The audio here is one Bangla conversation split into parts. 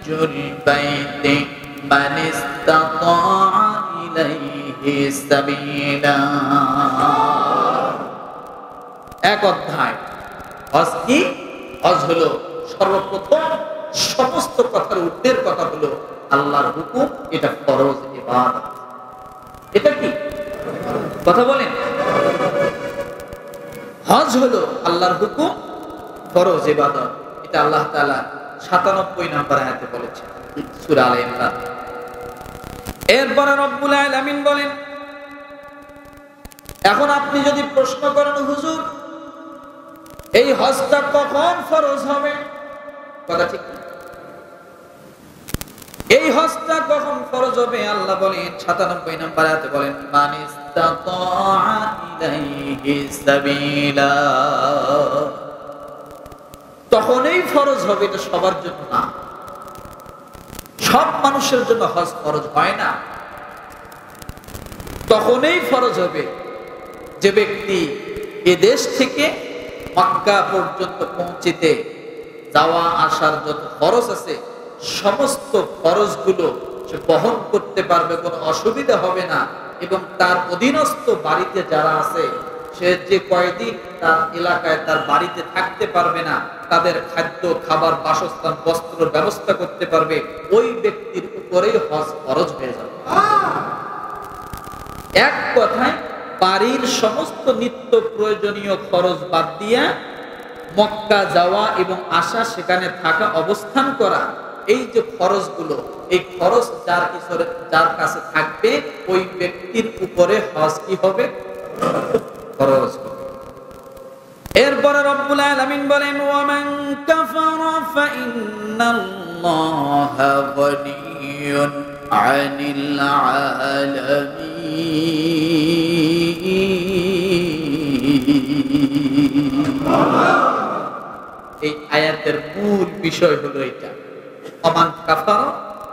হাজ্জুল বাইতি মান ইসতাতা ইলাইহি সাবিলা। এক অধ্যায়। হজ কি? হজ হলো সর্বপ্রথম সমস্ত কথার ঊর্ধ্বের কথা হলো আল্লাহর হুকুম, এটা ফরজ ইবাদত। এটা কি কথা বলেন? হজ হলো আল্লাহর হুকুম, ফরজ ইবাদত। এটা আল্লাহ তাআলা ৯৭ নম্বর আয়াতে বলেছেন সূরা আলে ইমরান। এরপরে রব্বুল আলামিন বলেন, এখন আপনি যদি প্রশ্ন করেন হুজুর এই হজটা কখন ফরজ হবে, কথা ঠিক না? এই হজটা কখন ফরজ হবে? আল্লাহ বলেন ৯৭ নম্বর আয়াতে বলেন, মান ইসতাতা ইলাইহি সাবিলা। তখনই ফরজ হবে, এটা সবার জন্য না। সব মানুষের জন্য হজ ফরজ হয় না। তখনই ফরজ হবে যে ব্যক্তি এ দেশ থেকে মক্কা পর্যন্ত পৌঁছিতে যাওয়া আসার যত খরচ আছে সমস্ত খরচগুলো সে বহন করতে পারবে, কোনো অসুবিধা হবে না। এবং তার অধীনস্থ বাড়িতে যারা আছে, সে যে কয়দিন তার এলাকায় তার বাড়িতে থাকতে পারবে না, তাদের খাদ্য খাবার বাসস্থান বস্ত্র ব্যবস্থা করতে পারবে, ওই ব্যক্তির উপরেই হজ ফরজ হয়ে যাবে। এক কথায় বাড়ির সমস্ত নিত্য প্রয়োজনীয় খরচ বাদ দিয়া মক্কা যাওয়া এবং আসা, সেখানে থাকা, অবস্থান করা, এই যে খরচগুলো, এই খরচ যার কাছে থাকবে ওই ব্যক্তির উপরে হজ কি হবে? ফরজ হবে। এরপরে রব্বুল আলামিন বলেন, ওয়ামান কাফারা ফাইন্নাল্লাহা গনিয়্যুন আনিল আলামিন। এই আয়াতের মূল বিষয় হলো এটা, ওয়ামান কাফারা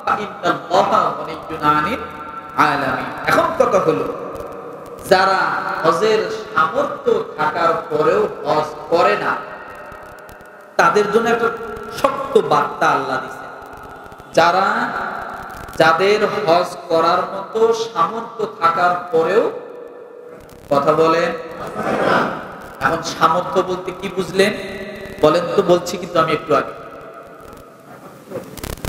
ফাইন্নাল্লাহা গনিয়্যুন আনিল আলামিন। এখন কথা হলো, যারা হজের সামর্থ্য থাকার পরেও হজ করে না, তাদের জন্য একটা শক্ত বার্তা আল্লাহ দিয়েছেন। যাদের হজ করার মতো সামর্থ্য থাকার পরেও, কথা বলেন, এখন সামর্থ্য বলতে কি বুঝলেন বলেন তো? বলছি কিন্তু আমি একটু আগে,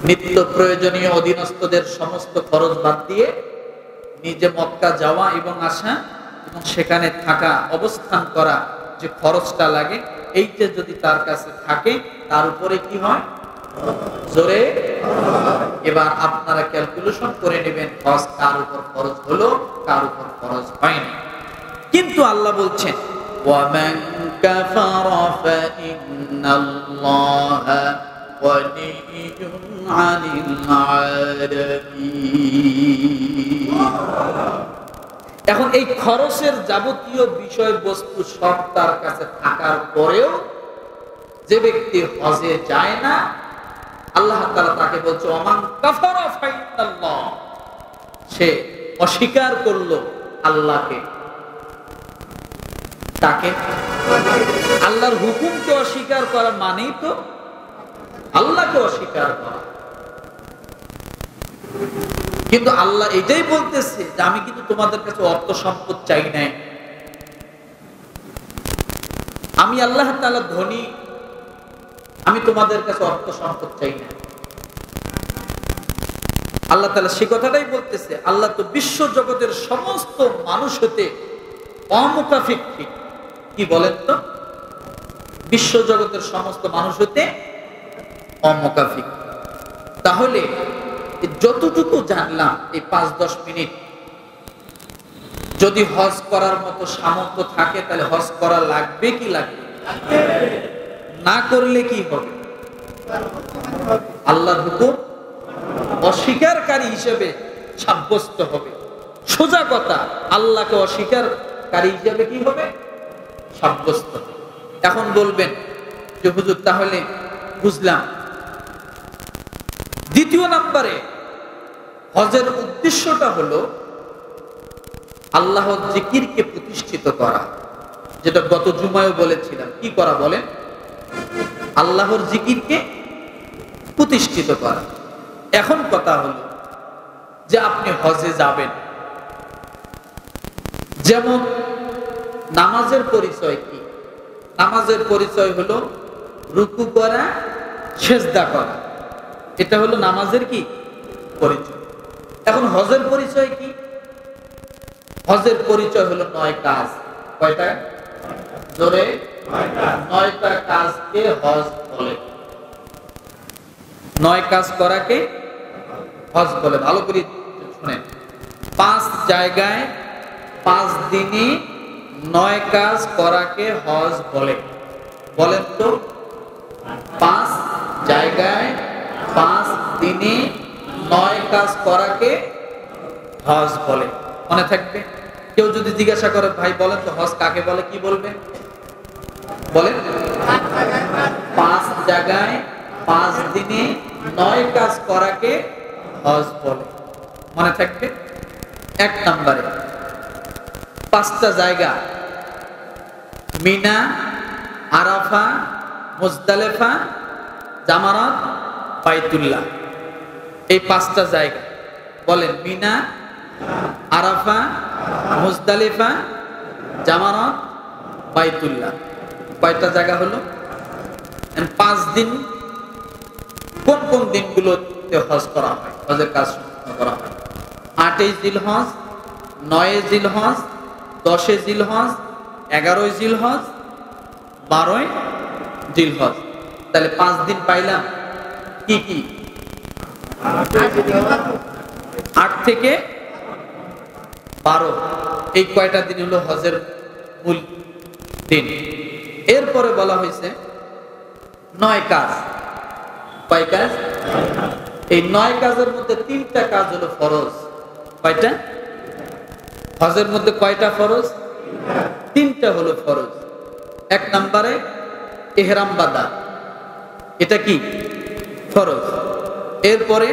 নিত্য প্রয়োজনীয় অধীনস্থদের সমস্ত খরচ বাদ দিয়ে নিজে মক্কা যাওয়া এবং আসা এবং সেখানে থাকা, অবস্থান করা, যে খরচটা লাগে, এইটা যদি তার কাছে থাকে, তার উপরে কি হয়? জোরে। এবার আপনারা ক্যালকুলেশন করে নেবেন, হজ কার উপর ফরজ হলো, কার উপর ফরজ হয়নি। কিন্তু আল্লাহ বলছেন, ওয়ামান কাফারা ফাইন্নাল্লাহা গনিয়্যুন আনিল আলামিন। এখন এই খরচের যাবতীয় বিষয়বস্তু সব তার কাছে থাকার পরেও যে ব্যক্তি হজে যায় না, আল্লাহ তাআলা তাকে বলছে, ওমান কাফারা ফাইন্নাল্লাহ, সে অস্বীকার করলো আল্লাহকে। তাকে আল্লাহর হুকুমকে অস্বীকার করা মানেই তো আল্লাহকে অস্বীকার করা। কিন্তু আল্লাহ এটাই বলতেছে যে আমি কিন্তু তোমাদের কাছে অর্থ সম্পদ চাই নাই, আমি আল্লাহ তাআলা ধনী, আমি তোমাদের কাছে অর্থ সম্পদ চাই না। আল্লাহ তাআলা সে কথাটাই বলতেছে। আল্লাহ তো বিশ্ব জগতের সমস্ত মানুষ হতে অমুকাফিক। কি বলেন তো? বিশ্ব জগতের সমস্ত মানুষ হতে অমুকাফিক। তাহলে যতটুকু জানলাম এই ৫-১০ মিনিট, যদি হজ করার মতো সামর্থ্য থাকে তাহলে হজ করা লাগবে কি লাগবে না? করলে কি হবে? আল্লাহর হুকুম অস্বীকারী হিসেবে সাব্যস্ত হবে। সোজা কথা, আল্লাহকে অস্বীকারী হিসেবে কি হবে? সাব্যস্ত হবে। এখন বলবেন যে হুজুর তাহলে বুঝলাম। দ্বিতীয় নম্বরে হজের উদ্দেশ্যটা হলো আল্লাহর জিকিরকে প্রতিষ্ঠিত করা, যেটা গত জুমায় বলেছিলাম। কি করা বলেন? আল্লাহর জিকিরকে প্রতিষ্ঠিত করা। এখন কথা হলো যে আপনি হজে যাবেন, যেমন নামাজের পরিচয় কি? নামাজের পরিচয় হলো রুকু করা, সেজদা করা, এটা হলো নামাজের কি পরিচয়। এখন হজের পরিচয় কি? হজের পরিচয় হলো 9 কাজ। কয়টা? জোরে 9টা কাজকে হজ বলে। 9 কাজ করাকে হজ বলে। ভালো করে শুনেন, 5 জায়গায় 5 দিনে 9 কাজ করাকে হজ বলে। বলেন তো, 5 জায়গায় 5 দিনে 9 কাজ করাকে হজ বলে। মনে থাকবে? কেউ যদি জিজ্ঞাসা করে ভাই বলেন তো হজ কাকে বলে, কি বলবেন? বলেন, 5 জায়গায় 5 দিনে 9 কাজ করাকে হজ বলে। মনে থাকবে? 1 নম্বরে 5টা জায়গা, মিনা, আরাফা, মুজদালিফা, জামারাত, বাইতুল্লাহ। এই 5টা জায়গা বলেন, মিনা, আরাফা, মুজদালিফা, জামারাত, বাইতুল্লাহ। কয়টা জায়গা হলো? 5 দিন। কোন কোন দিনগুলোতে হজ করা হয়, হজের কাজ করা হয়? 8 জিলহজ, 9 জিলহজ, 10 জিলহজ, 11 জিলহজ, 12 জিলহজ। তাহলে 5 দিন পাইলাম। কি কি? 8 থেকে 12, এই কয়টা দিন হলো হজের মূল দিন। এরপরে বলা হয়েছে 9 কাজ। কয় কাজ? এই 9 কাজের মধ্যে 3টা কাজ হলো ফরজ। কয়টা? হজের মধ্যে কয়টা ফরজ? 3টা হলো ফরজ। 1 নম্বরে ইহরাম বাঁধা, এটা কি ফরজ। এরপরে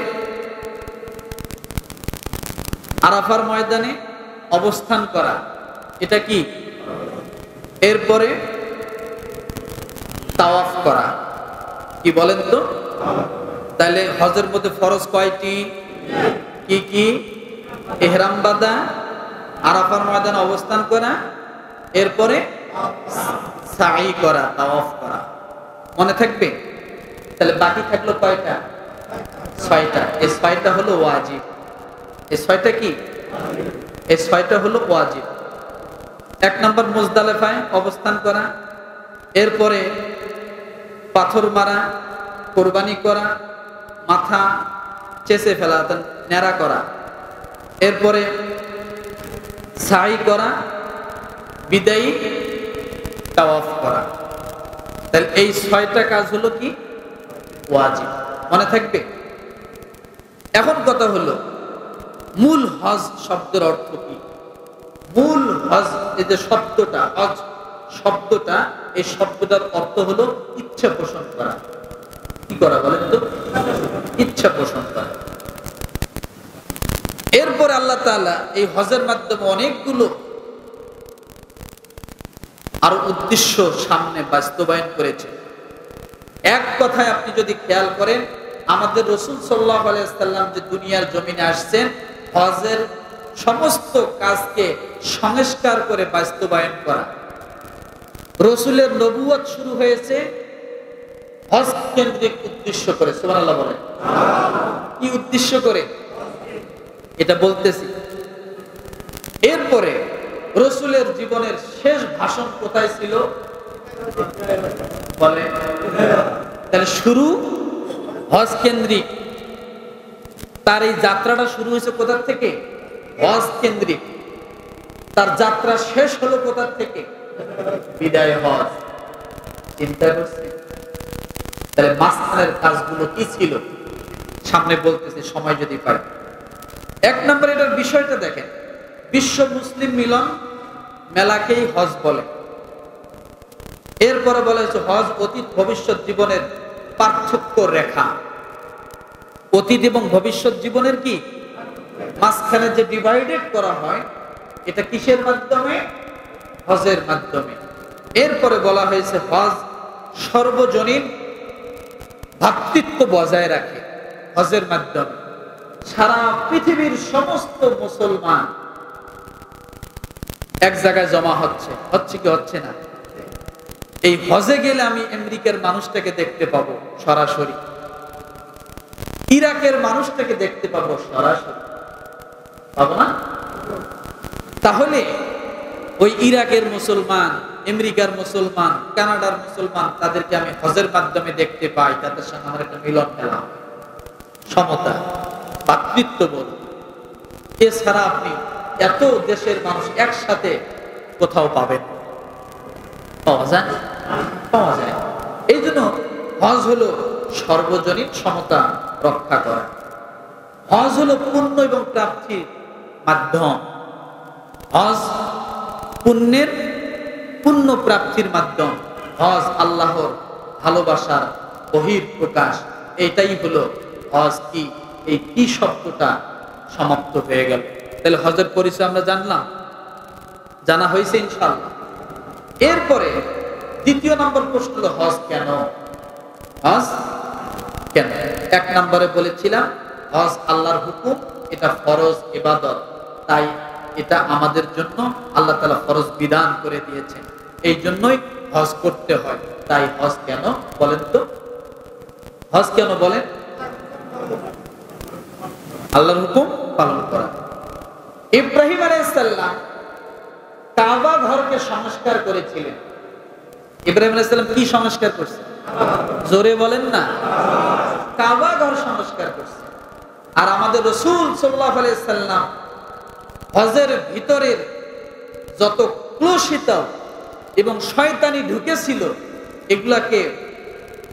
আরাফার ময়দানে অবস্থান করা, এটা কি? এরপরে তাওয়াফ করা, কি বলেন তো? তাহলে হজের মধ্যে ফরজ কয়টি? কি কি? ইহরাম বাঁধা, আরাফার ময়দানে অবস্থান করা, এরপরে সাই করা, তাওয়াফ করা। মনে থাকবে? তাহলে বাকি থাকলো কয়টা? 6টা। এই 6টা হলো ওয়াজিব। এই 6টা কি? এই 6টা হলো ওয়াজিব। 1 নম্বর মুজদালিফায় অবস্থান করা, এরপরে পাথর মারা, কোরবানি করা, মাথা চেঁচে ফেলা, ন্যাড়া করা, এরপরে সাই করা, বিদায়ী তাওয়াফ করা। তাহলে এই 6টা কাজ হলো কি? ওয়াজিব। মনে থাকবে? এখন কথা হলো মূল হজ শব্দের অর্থ কি? মূল হজ, এই যে শব্দটা হজ শব্দটা, এই শব্দটার অর্থ হলো ইচ্ছা পোষণ করা। কি করা বলেন তো? ইচ্ছা পোষণ করা। এরপর আল্লাহ তাআলা এই হজের মাধ্যমে অনেকগুলো আরো উদ্দেশ্য সামনে বাস্তবায়ন করেছে। এক কথায় আপনি যদি খেয়াল করেন, আমাদের রাসূল সাল্লাল্লাহু আলাইহি ওয়াসাল্লাম যে দুনিয়ার জমিনে আসছেন, হজের সমস্ত কাজকে সংস্কার করে বাস্তবায়ন করা। রাসূলের নবুয়ত শুরু হয়েছে হজ কেন্দ্রিক উদ্দেশ্য করে। সুবহানাল্লাহ বলেন। কি উদ্দেশ্য করে? এটা বলতেছি। এরপরে রাসূলের জীবনের শেষ ভাষণ কোথায় ছিল? বলে, তাহলে শুরু হজ কেন্দ্রিক। তার এই যাত্রাটা শুরু হয়েছে কোথা থেকে? হজ কেন্দ্রিক। তার যাত্রা শেষ হলো কোথা থেকে? বিদায় হজ। চিন্তা করছি? তাহলে মাঝখানের কাজগুলো কি ছিল সামনে বলতেছি, সময় যদি পাই। 1 নম্বর এটার বিষয়টা দেখেন, বিশ্ব মুসলিম মিলন মেলাকেই হজ বলে। এরপরে বলা হয়েছে হজ অতীত ভবিষ্যৎ জীবনের পার্থক্য রেখা। অতীত এবং ভবিষ্যৎ জীবনের কি মাঝখানে যে ডিভাইডেড করা হয়, এটা কিসের মাধ্যমে? হজের মাধ্যমে। এরপরে বলা হয়েছে হজ সর্বজনীন ভ্রাতৃত্ব বজায় রাখে। হজের মাধ্যমে সারা পৃথিবীর সমস্ত মুসলমান এক জায়গায় জমা হচ্ছে কি হচ্ছে না? এই হজে গেলে আমি আমেরিকার মানুষটাকে দেখতে পাবো সরাসরি, ইরাকের মানুষটাকে দেখতে পাবো সরাসরি, পাবো না? তাহলে ওই ইরাকের মুসলমান, আমেরিকার মুসলমান, কানাডার মুসলমান, তাদেরকে আমি হজের মাধ্যমে দেখতে পাই, তাদের সঙ্গে আমার একটা মিলন মেলা, সমতা, ভ্রাতৃত্ববোধ। এছাড়া আপনি এত দেশের মানুষ একসাথে কোথাও পাবেন? পাওয়া যায়? পাওয়া যায়। এই জন্য হজ হলো সর্বজনীন সমতা রক্ষা করা। হজ হলো পুণ্য এবং প্রাপ্তির মাধ্যম। হজ পুণ্যের পুণ্য প্রাপ্তির মাধ্যম। হজ আল্লাহর ভালোবাসার বহির প্রকাশ। এটাই হলো হজ। কি এই কি শব্দটা সমাপ্ত হয়ে গেল। তাহলে হজের পরিচয় আমরা জানলাম, জানা হয়েছে ইনশাআল্লাহ। এরপরে দ্বিতীয় নম্বর প্রশ্ন হলো হজ কেন? হজ কেন? এক নম্বরে বলেছিলাম হজ আল্লাহর হুকুম, এটা ফরজ ইবাদত, তাই এটা আমাদের জন্য আল্লাহ তাআলা ফরজ বিধান করে দিয়েছেন, এই জন্যই হজ করতে হয়। তাই হজ কেন বলেন তো? হজ কেন বলেন? আল্লাহর হুকুম পালন করা। ইব্রাহিম আলাইহিস সালাম কাবা ঘরকে সংস্কার করেছিলেন। ইব্রাহিম আলাইহিস সালাম কি সংস্কার করছে? জোরে বলেন না। কাবা ঘর সংস্কার করছে। আর আমাদের রাসূল সাল্লাল্লাহু আলাইহি সাল্লাম হজের ভিতরের যত ক্লেশতা এবং শয়তানি ঢুকেছিল এগুলাকে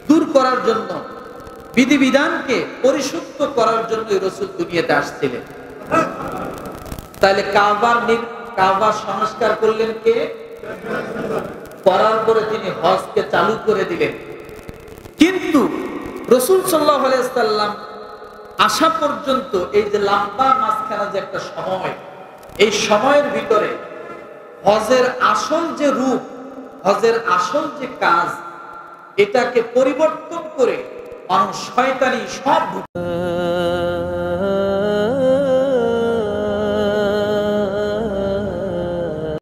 দূর করার জন্য, বিধিবিধানকে পরিশুদ্ধ করার জন্য রাসূল দুনিয়াতে আসছিলেন। তাহলে কাবা সংস্কার করলেন কে? করার পরে তিনি হজকে চালু করে দিলেন। কিন্তু রাসূল সাল্লাল্লাহু আলাইহি সাল্লাম আসা পর্যন্ত এই যে লম্বা মাঝখানে যে একটা সময়, এই সময়ের ভিতরে হজের আসল যে রূপ, হজের আসল যে কাজ, এটাকে পরিবর্তন করে মানুষ শয়তানি সব